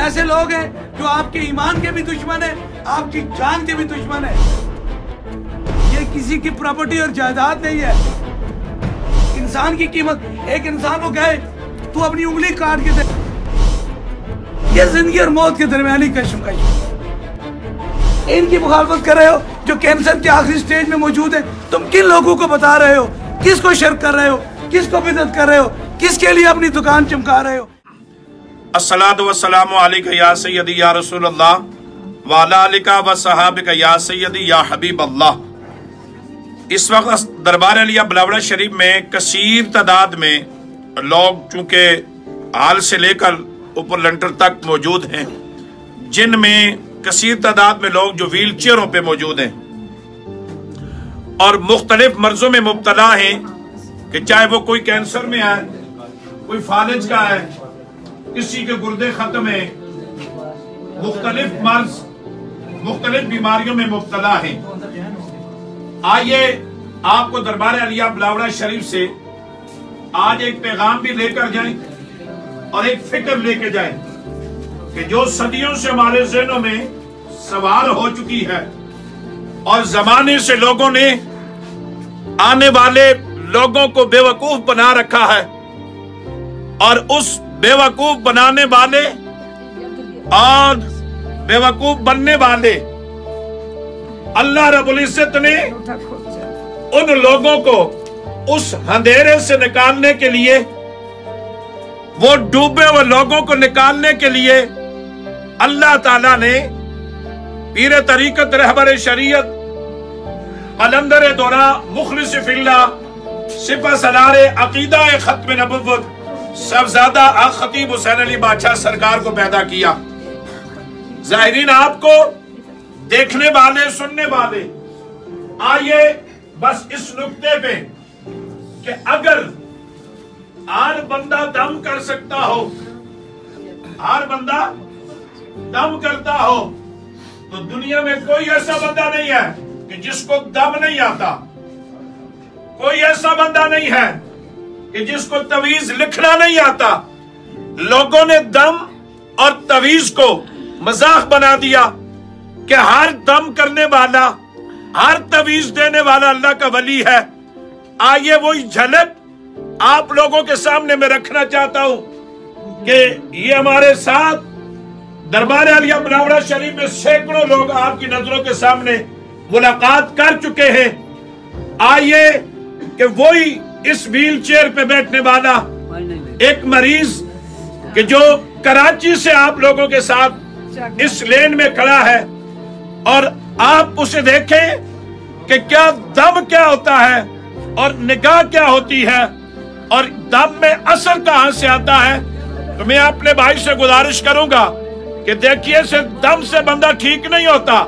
ऐसे लोग हैं जो आपके ईमान के भी दुश्मन है, आपकी जान के भी दुश्मन है। ये किसी की प्रॉपर्टी और जायदाद नहीं है। इंसान की कीमत, एक इंसान को कहे तू अपनी उंगली काट के दे, ये जिंदगी और मौत के दरमियानी कशमकश। इनकी मुखालफत कर रहे हो जो कैंसर के आखिरी स्टेज में मौजूद है। तुम किन लोगों को बता रहे हो, किसको शिरक कर रहे हो, किसको बिदअत कर रहे हो, किसके लिए अपनी दुकान चमका रहे हो। अस्सलातु वस्सलामु अलैका या सय्यदी या रसूल अल्लाह व अला आलिका व सहाबिका या सय्यदी या हबीब अल्लाह। इस वक्त दरबार अलिया बिलावल शरीफ में कसीर तादाद में लोग चूंकि हाल से लेकर ऊपर लंटर तक मौजूद हैं, जिनमें कसीर तादाद में लोग जो व्हील चेयरों पर मौजूद हैं और मुख्तलिफ मर्जों में मुब्तला हैं, कि चाहे वो कोई कैंसर में है, कोई फालिज का है, किसी के गुर्दे खत्म है, मुख्तलिफ मर्ज मुख्तलिफ बीमारियों में मुब्तला है। आइए आपको दरबार अलिया बिलावल शरीफ से आज एक पैगाम भी लेकर जाएं और एक फिक्र लेकर जाएं कि जो सदियों से हमारे ज़हनों में सवार हो चुकी है और जमाने से लोगों ने आने वाले लोगों को बेवकूफ बना रखा है, और उस बेवकूफ बनाने वाले और बेवकूफ बनने वाले अल्लाह रब्बुल इज्जत ने उन लोगों को उस अंधेरे से निकालने के लिए, वो डूबे हुए लोगों को निकालने के लिए अल्लाह ताला ने पीर तरीकत रहबर शरीयत कलंदर दौरा मुखलिस फिल्लाह सिपा सलारे अकीदा खत्म नबुव्वत सबजादा खतीब हुसैन अली बादशाह सरकार को पैदा किया। ज़ाहिरीन, आपको देखने वाले सुनने वाले, आइए बस इस नुक्ते पे कि अगर हर बंदा दम कर सकता हो, हर बंदा दम करता हो, तो दुनिया में कोई ऐसा बंदा नहीं है कि जिसको दम नहीं आता। कोई ऐसा बंदा नहीं है कि जिसको तवीज लिखना नहीं आता। लोगों ने दम और तवीज को मजाक बना दिया कि हर दम करने वाला, हर तवीज देने वाला अल्लाह का वली है। आइए वही झलक आप लोगों के सामने मैं रखना चाहता हूं कि ये हमारे साथ दरबार अलिया बिलावल शरीफ में सैकड़ों लोग आपकी नजरों के सामने मुलाकात कर चुके हैं। आइए कि वही इस व्हील चेयर पे बैठने वाला एक मरीज कि जो कराची से आप लोगों के साथ इस लेन में खड़ा है, और आप उसे देखें कि क्या दम क्या होता है और निगाह क्या होती है और दम में असर कहां से आता है। तो मैं अपने भाई से गुजारिश करूंगा कि देखिए, सिर्फ दम से बंदा ठीक नहीं होता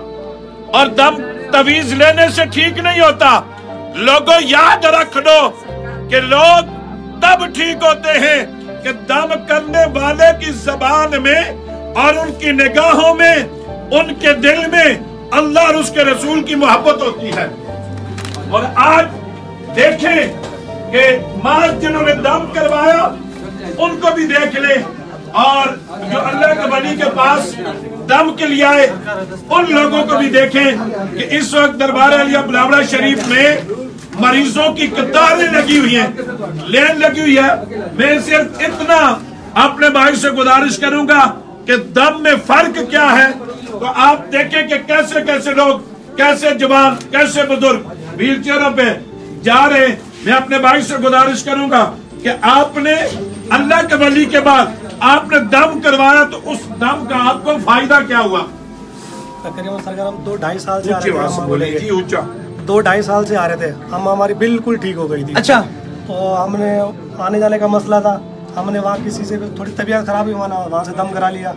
और दम तवीज लेने से ठीक नहीं होता। लोगों याद रख लो कि लोग तब ठीक होते हैं कि दम करने वाले की जबान में और उनकी निगाहों में, उनके दिल में अल्लाह और उसके रसूल की मोहब्बत होती है। और आज देखें कि माज जिन्होंने दम करवाया उनको भी देख ले, और जो अल्लाह के वली के पास दम के लिए आए उन लोगों को भी देखें कि इस वक्त दरबार अलिया बिलावल शरीफ में मरीजों की कतारें लगी हुई हैं, लेन लगी हुई है। मैं सिर्फ इतना अपने भाई से गुजारिश करूंगा कि दम में फर्क क्या है, तो आप देखें कि कैसे कैसे लोग, कैसे जवान, कैसे बुजुर्ग व्हील चेयरों पे जा रहे। मैं अपने भाई से गुजारिश करूंगा कि आपने अल्लाह के वली के बाद आपने दम करवाया, तो उस दम का आपको फायदा क्या हुआ? तकरीबन सरकार हम 2-2.5 साल से आ रहे थे, 2-2.5 साल से आ रहे थे। हम हमारी बिल्कुल ठीक हो गई थी। अच्छा, तो हमने आने जाने का मसला था, हमने वहाँ किसी से थोड़ी तबीयत खराब हुई, वहाँ से दम करा लिया,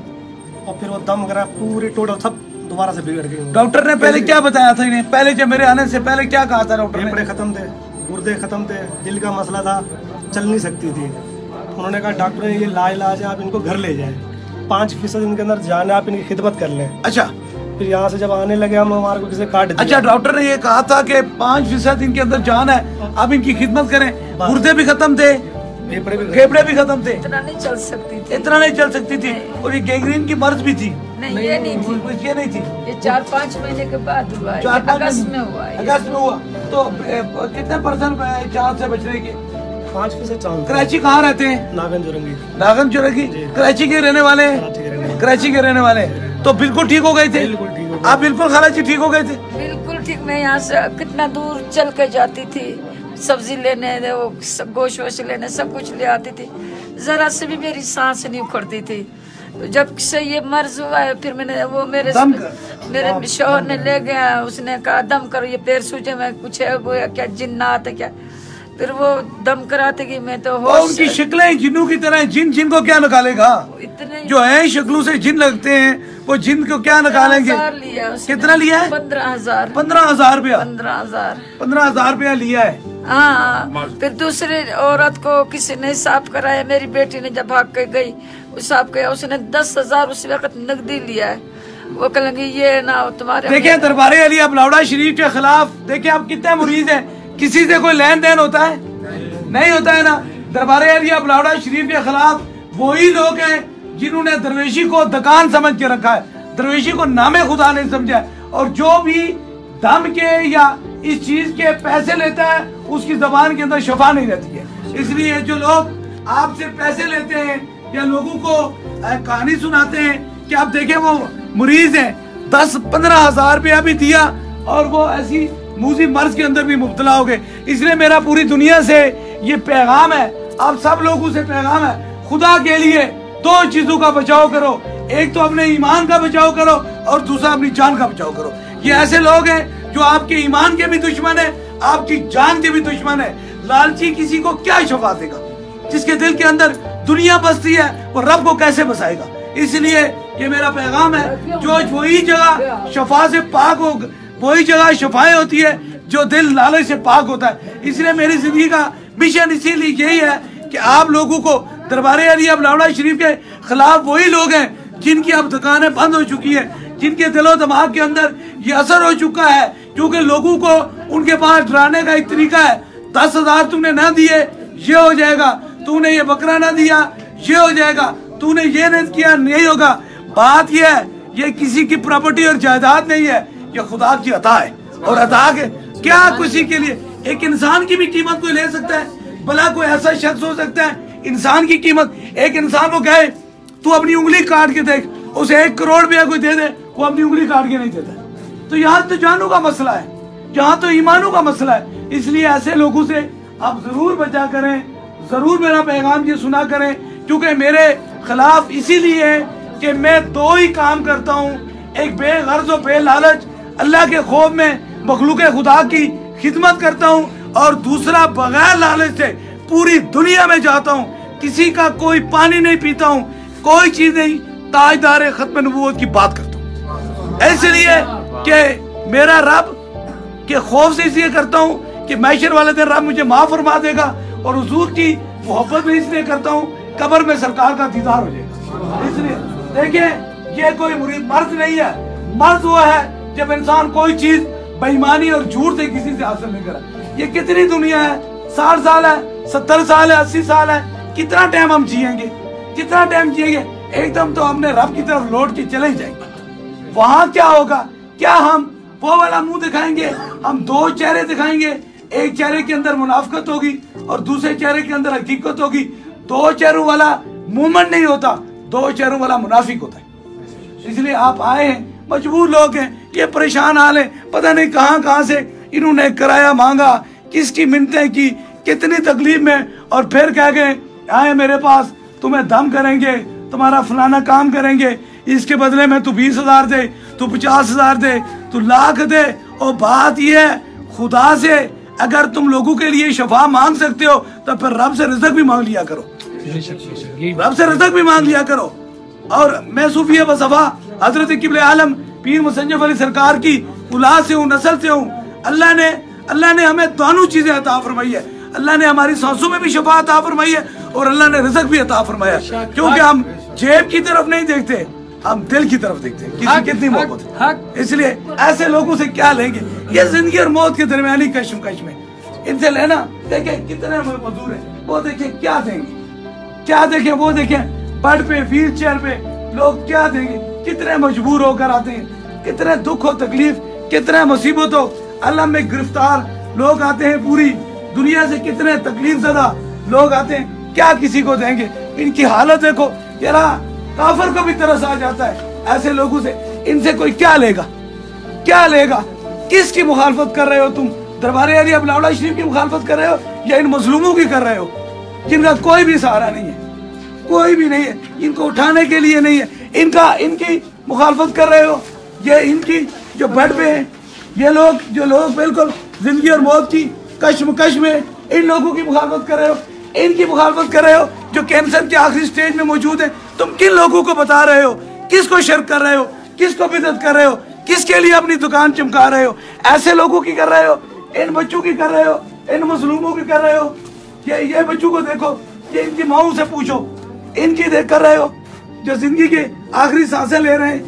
और फिर वो दम करा पूरी टोटल सब दोबारा से बिगड़ गई। डॉक्टर ने पहले क्या बताया था इन्हें? पहले जब मेरे आने से पहले क्या कहा था डॉक्टर ने? फेफड़े खत्म थे, गुर्दे खत्म थे, दिल का मसला था, चल नहीं सकती थी। उन्होंने कहा डॉक्टर ने ये लाइलाज है, आप इनको घर ले जाए, 5% इनके अंदर जान है, आप इनकी खिदमत कर लें। अच्छा, फिर यहाँ से जब आने लगे हम, हमारे को किसी काट दिया। अच्छा, डॉक्टर ने ये कहा था कि 5% इनके अंदर जान है, आप इनकी खिदमत करें। गुर्दे भी खत्म थे, फेफड़े भी खत्म थे, इतना नहीं चल सकती थी, इतना नहीं चल सकती थी। और ये गैंग्रीन की मर्ज भी थी? नहीं, ये नहीं थी, ये नहीं थी। ये 4-5 महीने के बाद हुआ है, अगस्त में हुआ है। अगस्त में हुआ। तो कितने % चांस से बचने के? 5% चांस। कराची कहाँ रहते हैं? नागन जोरंगी। नागन जोरंगी कराची के रहने वाले हैं? कराची के रहने वाले। तो बिल्कुल ठीक हो गए थे? बिल्कुल ठीक हो गए। आप बिल्कुल खालाजी ठीक हो गए थे? बिल्कुल ठीक। मैं यहाँ से कितना दूर चल के जाती थी, सब्जी लेने, वो गोश्त वोश लेने, सब कुछ ले आती थी। जरा से भी मेरी सांस नहीं उखड़ती थी। जब से ये मर्ज हुआ है, फिर मैंने वो मेरे शौहर ने ले गया, उसने कहा दम करो, ये पैर सूजे में कुछ है वो क्या जिन्नात है क्या। फिर वो दम कराते कि मैं तो होश। उनकी शक्लें जिन्नों की तरह, जिन को क्या निकालेगा? इतने जो है शक्लों से जिन लगते हैं, वो जिन को क्या निकालेंगे? कितना लिया है? 15,000। 15,000 रुपया? 15,000 रुपया लिया है। हाँ। फिर दूसरे औरत को किसी ने साफ कराया, मेरी बेटी ने जब भाग के गई, वो साफ किया, उसने 10,000 उस वक्त नकदी लिया है। वो कहेंगे ये ना तुम्हारे। देखिए दरबार अली बलावड़ा शरीफ के खिलाफ देखिए आप कितने मुरीद हैं। किसी से कोई लेन देन होता है? नहीं होता है ना। दरबार अली बलावड़ा शरीफ के खिलाफ वही लोग हैं जिन्होंने दरवेशी को दुकान समझ के रखा है, दरवेशी को नामे खुदा नहीं समझा। और जो भी दम के या इस चीज के पैसे लेता है, उसकी जबान के अंदर शफा नहीं रहती है। इसलिए जो लोग आपसे पैसे लेते हैं या लोगों को कहानी सुनाते हैं कि आप देखें वो मुरीज हैं, 10-15 हजार रुपया भी दिया और वो ऐसी मूजी मर्ज के अंदर भी मुब्तला हो गए। इसलिए मेरा पूरी दुनिया से ये पैगाम है, आप सब लोगों से पैगाम है, खुदा के लिए 2 चीजों का बचाव करो। एक तो अपने ईमान का बचाव करो और दूसरा अपनी जान का बचाव करो। ये ऐसे लोग हैं जो आपके ईमान के भी दुश्मन है, आपकी जान के भी दुश्मन है। लालची किसी को क्या शफा देगा? जिसके दिल के अंदर दुनिया बसती है वो रब को कैसे बसाएगा? इसलिए ये मेरा पैगाम है, जो वही जगह शफा से पाक हो, वही जगह शफाएं होती है जो दिल लालच से पाक होता है। इसलिए मेरी जिंदगी का मिशन इसीलिए यही है कि आप लोगों को दरबार अली बलावड़ा शरीफ के खिलाफ वही लोग हैं जिनकी अब दुकानें बंद हो चुकी है, जिनके दिलो दिमाग के अंदर ये असर हो चुका है, क्योंकि लोगों को उनके पास डराने का एक तरीका है। 10,000 तुमने ना दिए ये हो जाएगा, तूने ये बकरा ना दिया ये हो जाएगा, तूने ये नहीं किया नहीं होगा। बात ये है, ये किसी की प्रॉपर्टी और जायदाद नहीं है, ये खुदा की अता है। और अता के क्या किसी के लिए एक इंसान की भी कीमत कोई ले सकता है? भला कोई ऐसा शख्स हो सकता है इंसान की कीमत? एक इंसान को कहे तू अपनी उंगली काट के देख, उसे 1 करोड़ रुपया कोई दे दे, वो अपनी उंगली काट के नहीं देता। तो यहाँ तो जानों का मसला है, यहाँ तो ईमानों का मसला है। इसलिए ऐसे लोगों से आप जरूर बचा करें, जरूर मेरा पैगाम ये सुना करें, क्योंकि मेरे खिलाफ इसीलिए है कि मैं 2 ही काम करता हूँ। एक बेगर्ज और बेलालच अल्लाह के खौफ में मखलूक खुदा की खिदमत करता हूँ, और दूसरा बगैर लालच से पूरी दुनिया में जाता हूँ, किसी का कोई पानी नहीं पीता हूँ, कोई चीज नहीं, ताजदार खत्म नबूवत की बात करता हूँ। इसलिए कि मेरा रब के खौफ से इसलिए करता हूँ कि महशर वाले दिन रब मुझे माफ फरमा देगा, और हुजूर की मोहब्बत में इसलिए करता हूँ कब्र में सरकार का दीदार हो जाएगा। इसलिए देखिए ये कोई मुरीद मर्द नहीं है, मर्द वो है जब इंसान कोई चीज बेईमानी और झूठ से किसी से हासिल नहीं करा। ये कितनी दुनिया है, 60 साल है, 70 साल है, 80 साल है, कितना टाइम हम जिएंगे? कितना टाइम जिएंगे? एकदम तो हमने रब की तरफ लौट के चले जाएंगे। वहां क्या होगा? क्या हम वो वाला मुंह दिखाएंगे? हम 2 चेहरे दिखाएंगे, एक चेहरे के अंदर मुनाफिकत होगी और दूसरे चेहरे के अंदर हकीकत होगी। 2 चेहरों वाला मूवमेंट नहीं होता, 2 चेहरों वाला मुनाफिक होता है। इसलिए आप आए हैं, मजबूर लोग हैं, ये परेशान हाल है, पता नहीं कहां से इन्होंने किराया मांगा, किसकी मिन्नतें की, कितनी तकलीफ में, और फिर कह गए आए मेरे पास, तुम्हें दम करेंगे, तुम्हारा फलाना काम करेंगे, इसके बदले में तू 20,000 दे, तू 50,000 दे, तू लाख दे। और बात यह है, खुदा से अगर तुम लोगों के लिए शफा मांग सकते हो तो फिर रब से रिज़्क भी मांग लिया करो, रब से रिज़्क भी मांग लिया करो। और मैं सूफी बसफा हजरत किबले आलम पीर मुसन्नफ अली सरकार की औलाद से हूँ, नस्ल से हूँ। अल्लाह ने हमें दोनों चीजें अता फरमाई है। अल्लाह ने हमारी सांसों में भी शफा अता फरमाई है और अल्लाह ने रिज़्क भी अता फरमाया, क्योंकि हम जेब की तरफ नहीं देखते, हम दिल की तरफ देखते हैं किसी कितनी मोहब्बत है। इसलिए ऐसे लोगों से क्या लेंगे? ये जिंदगी और मौत के दरमियानी कश्मकश में इनसे लेना। देखिए कितने मजदूर है, वो देखें क्या देंगे, क्या देखें, वो देखें बेड पे, व्हील चेयर पे लोग क्या देंगे, कितने मजबूर होकर आते हैं, कितने दुख हो, तकलीफ, कितने मुसीबत हो, अल्लाह में गिरफ्तार लोग आते हैं, पूरी दुनिया से कितने तकलीफ ज़दा लोग आते हैं, क्या किसी को देंगे। इनकी हालत देखो, यारा काफिर को भी तरस आ जाता है ऐसे लोगों से। इनसे कोई क्या लेगा, क्या लेगा? किसकी मुखालफत कर रहे हो तुम? दरबार अली बिलावला शरीफ की मुखालफत कर रहे हो या इन मजलूमों की कर रहे हो जिनका कोई भी सहारा नहीं है, कोई भी नहीं है, इनको उठाने के लिए नहीं है, इनकी मुखालफत कर रहे हो? ये इनकी जो बेड पे है, ये लोग जो लोग बिल्कुल जिंदगी और मौत की कश्मकश में, इन लोगों की मुखालफत कर रहे हो, इनकी मुखालफत कर रहे हो जो कैंसर के आखिरी स्टेज में मौजूद है। तुम किन लोगों को बता रहे हो, किसको शिरक कर रहे हो, किसको बिदअत कर रहे हो, किसके लिए अपनी दुकान चमका रहे हो? ऐसे लोगों की कर रहे हो, इन बच्चों की कर रहे हो, इन मजलूमों की कर रहे हो। ये बच्चों को देखो, ये इनकी माओं से पूछो, इनकी देख कर रहे हो जो जिंदगी के आखिरी सांसें ले रहे हैं।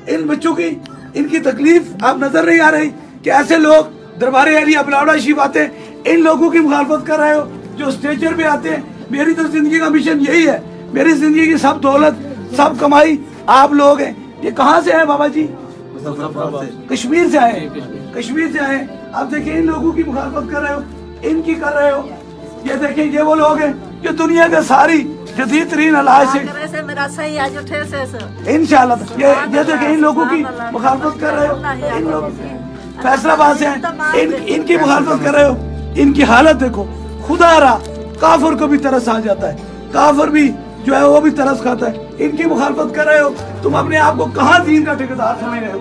इन बच्चों की, इनकी तकलीफ आप नजर नहीं आ रही कि ऐसे लोग दरबार अली बिलावला शरीफ आते हैं, इन लोगों की मुखालफत कर रहे हो जो स्टेजर पे आते हैं। मेरी तो जिंदगी का मिशन यही है, मेरी जिंदगी की सब दौलत, सब कमाई आप लोग हैं। ये कहाँ से है बाबा जी? कश्मीर से आए, कश्मीर से आए। अब देखिए इन लोगों की मुखालफत कर रहे हो, इनकी कर रहे हो। ये देखिए ये वो लोग हैं जो दुनिया के सारी जदीद तरीन इलाज से इंशाल्लाह ये देखिए इन लोगों की मुखालफत कर रहे हो। इन लोग फैसलाबाद से हैं, इनकी मुखालफत कर रहे हो। इनकी हालत देखो, खुदा रहा काफिर को भी तरस आ जाता है, काफिर भी जो है वो भी तरस खाता है। इनकी मुखालफत कर रहे हो, तुम अपने आप को कहाँ दीन का ठेकेदार समझ रहे हो?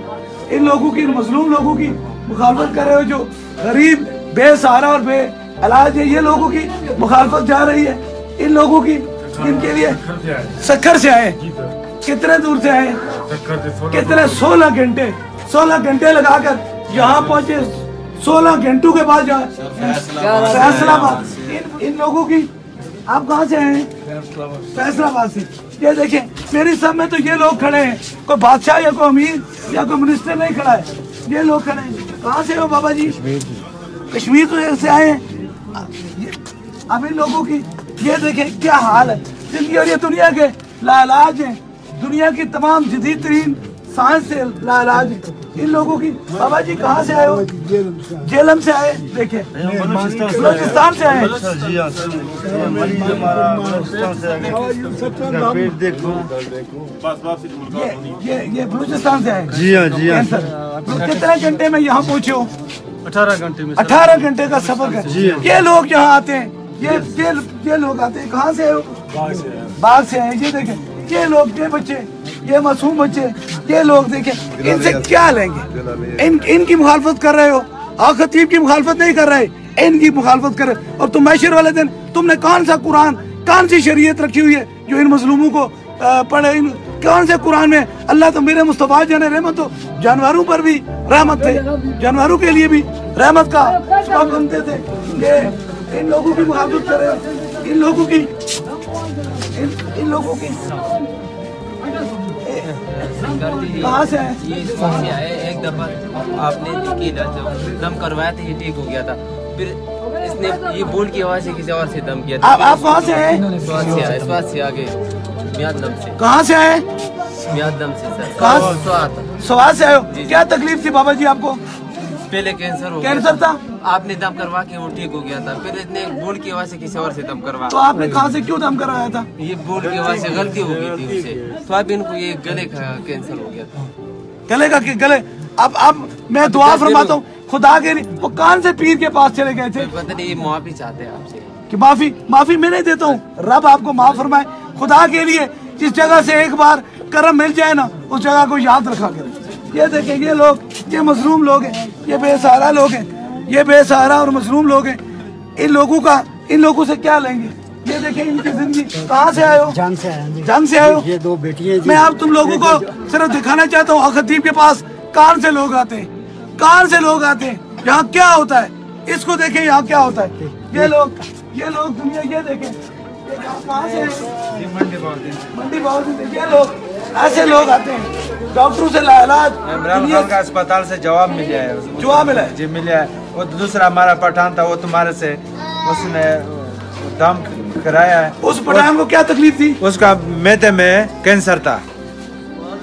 इन लोगों की, मजलूम लोगों की मुखालफत कर रहे हो जो गरीब, बेसहारा और बेइलाज है। ये लोगों की मुखालफत जा रही है, इन लोगों की जिनके लिए सक्खर से आए, कितने दूर से आए, कितने 16 घंटे लगाकर यहाँ पहुंचे। 16 घंटों के बाद फैसलाबाद। इन लोगों की, आप कहाँ से आए हैं? फैसलाबाद से। ये देखें मेरी सब में तो ये लोग खड़े हैं, कोई बादशाह या कोई अमीर या कोई मिनिस्टर नहीं खड़ा है, ये लोग खड़े हैं। कहाँ से हो बाबा जी? कश्मीर से आए हैं। अब इन लोगों की ये देखें क्या हाल है जिंदगी, और ये दुनिया के लाइलाज हैं, दुनिया की तमाम जदीद तरीन साइंस से लाइलाज है इन लोगों की। बाबा जी कहाँ से आए हो? जेलम से आए। देखे बलूचिस्तान से आए। ये बलूचिस्तान से आए। जी हाँ, जी हाँ। कितने घंटे में यहाँ पहुँचे हो? 18 घंटे में। 18 घंटे का सफर कर। ये लोग यहाँ आते हैं, ये लोग आते हैं। कहाँ से आए हो? बाग से आए। ये देखे ये लोग, ये बच्चे, ये मासूम बच्चे, ये लोग देखें, इनसे क्या लेंगे? इनकी मुखालफत कर रहे हो। खतीब की मुखालफत नहीं कर रहे, इनकी मुखालफत कर रहे। और तुम मैशर वाले दिन तुमने कौन सा कुरान, कौन सी शरीयत रखी हुई है जो इन मजलूमों को पढ़े? कौन से कुरान में अल्लाह तो मेरे मुस्तफा जाने रहमत, तो जानवरों पर भी रहमत थे, जानवरों के लिए भी रहमत का सबब बनते थे। ये इन लोगों की मुखालफत कर रहे हो, इन लोगों की कहाँ से आए? एक दफा आपने देखी दम करवाया था, ये ठीक हो गया था, फिर इसने ये बोल की आवाज से किसी और से दम किया था। आप कहाँ से आए? स्वाद से आगे मियादम से। कहाँ से आए? मियादम से सर। कहाँ? स्वाद से आए हो। क्या तकलीफ थी बाबा जी आपको? पहले कैंसर हो कैंसर था, आपने दम करवा के वो ठीक हो गया था, फिर इसने बोल की आवाज से किसी और से दम करवा। तो आपने कहाँ से क्यों दम करवाया था? ये बोल की आवाज से गलती हो गई थी उससे, तो अब इनको ये गले का कैंसर हो गया था। गले का गले? अब मैं दुआ फरमाता हूँ खुदा के लिए, वो कौन से पीर के पास चले गए थे? पता नहीं, ये माफी चाहते हैं आपसे कि माफी मैं नहीं देता हूँ, रब आपको माफ फरमाए। खुदा के लिए जिस जगह से एक बार करम मिल जाए ना, उस जगह को याद रखा करें। ये देखें ये लोग, ये मजलूम लोग हैं, ये बेसहारा लोग हैं, ये बेसहारा और मजलूम लोग हैं। इन लोगों से क्या लेंगे? ये देखें इनकी जिंदगी। कहाँ से आए हो? जंग से आए। जंग से आए हो? ये 2 बेटियां। मैं आप तुम लोगों को सिर्फ दिखाना चाहता हूँ खतीब के पास कौन से लोग आते हैं, कौन से लोग आते हैं, यहाँ क्या होता है। इसको देखें यहाँ क्या होता है। ये लोग दुनिया, ये देखें कहाँ से आए? मंडी बाउल से। ये लोग, ऐसे लोग आते हैं डॉक्टरों से लाइलाज। इमरान खान का अस्पताल से जवाब मिल गया है। जवाब मिला है? जी मिला है। वो दूसरा हमारा पठान था, वो तुम्हारे से उसने दम कराया है। उस पठान को क्या तकलीफ थी? उसका मैदे में कैंसर था।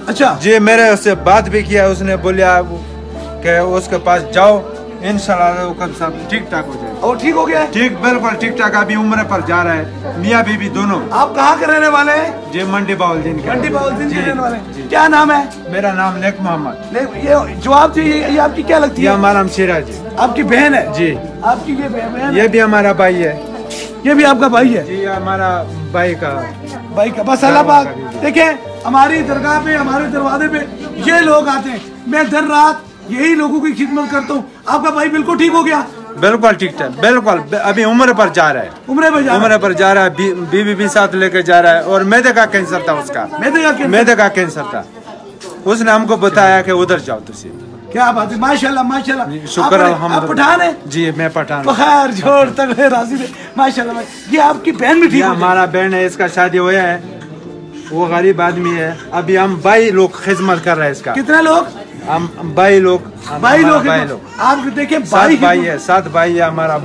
अच्छा जी मेरे उससे बात भी किया, उसने बोलिया कि उसके पास जाओ, इंशाल्लाह वो कब सब ठीक ठाक हो जाए। और ठीक हो गया है? ठीक, बिल्कुल ठीक ठाक। अभी उम्र पर जा रहा है, मियाँ बीबी दोनों। आप कहाँ के रहने वाले हैं? जी मंडी बाउलदीन के। मंडी बाउलदीन के जी, रहने वाले हैं। जी। क्या नाम है? मेरा नाम नेक मोहम्मद। ये जो आप थी ये आपकी क्या लगती ये है? हमारा हमशीरा जी। आपकी बहन है? जी। आपकी ये बहन है? ये भी हमारा भाई है। ये भी आपका भाई है? जी ये हमारा भाई का बस अल्लाह पाक देखे हमारी दरगाह पे, हमारे दरवाजे पे ये लोग आते हैं। मैं दिन रात यही लोगों की खिदमत करता हूँ। आपका भाई बिल्कुल ठीक हो गया? बिल्कुल ठीक ठाक, बिल्कुल। अभी उम्र पर जा रहा है, उम्र पर जा रहा है। बीवी भी साथ लेके जा रहा है। और मैदे का कैंसर था उसका, मैदे का कैंसर था। उसने हमको बताया कि उधर जाओ तुझे। क्या बात है, माशाल्लाह माशाल्लाह। शुक्र आप अल्हम्दुलिल्लाह। पठान है? जी मैं पठान। खैर जोड़ तगड़े राजी थे माशाल्लाह भाई। ये आपकी बहन भी ठीक है? हमारा बहन है, इसका शादी हुआ है, वो गरीब आदमी है। अभी हम भाई लोग खिदमत कर रहे हैं इसका। कितने लोग? हम भाई लोग आप देखिए सात भाई है, 7 भाई है हमारा।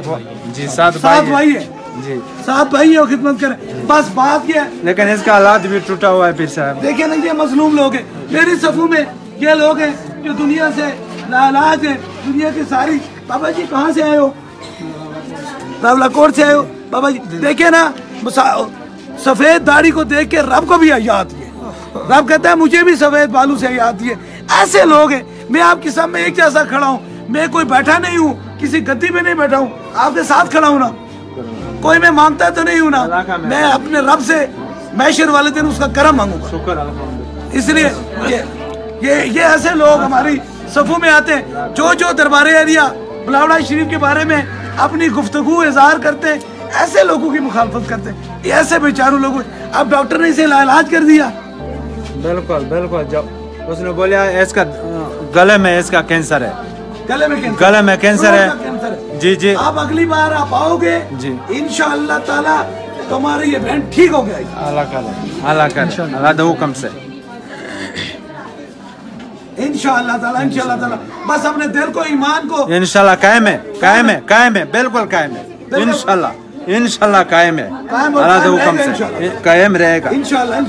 जी 7 भाई है जी, 7 भाई है, खिदमत करें। बस बात ये है, लेकिन इसका हालात भी टूटा हुआ है। फिर साहब देखिए ना ये मजलूम लोग हैं। मेरी सफू में ये लोग हैं जो दुनिया से नाराज है, दुनिया की सारी। बाबा जी कहाँ से आए हो? रावलाकोट से आए हो? बाबा जी देखिए ना सफेद दाढ़ी को देख के रब को भी याद है। रब कहता है मुझे भी सफेद बालू से याद दिए। ऐसे लोग हैं। मैं आपके सामने एक जैसा खड़ा हूँ। मैं कोई बैठा नहीं हूँ, किसी गद्दी में नहीं बैठा हूँ, आपके साथ खड़ा हूँ ना। कोई मैं मांगता तो नहीं हूँ ना, मैं अपने रब से मैशर वाले दिन उसका करम मांगूंगा। इसलिए ये ऐसे लोग हमारी सफू में आते हैं जो दरबार एरिया बिलावड़ा शरीफ के बारे में अपनी गुफ्तगू इजहार करते हैं। ऐसे लोगों की मुखालफत करते हैं। ऐसे बेचारों लोगों, अब डॉक्टर ने इसे इलाज कर दिया। बिल्कुल बिल्कुल। जब उसने बोला इसका गले में इसका कैंसर है, गले में कैंसर है। जी जी। आप अगली बार आप आओगे जी, इंशाअल्लाह ताला तुम्हारी ये बहन ठीक हो गई। अल्लाह के हुक्म से इंशाअल्लाह ताला। बस अपने दिल को, ईमान को इंशाल्लाह कायम है, बिल्कुल कायम है। इंशाल्लाह कायम है, अल्लाह के हुक्म से कायम रहेगा इंशाल्लाह।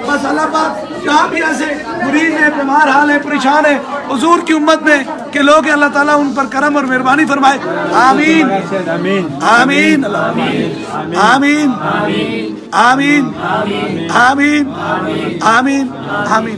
बस अल्लाह पाक जहाँ भी ऐसे मरीज है, बीमार हाल है, परेशान है, हुजूर की उम्मत में के लोग हैं, अल्लाह ताला उन पर करम और मेहरबानी फरमाए। आमीन आमीन आमीन आमीन आमीन आमीन आमीन आमीन।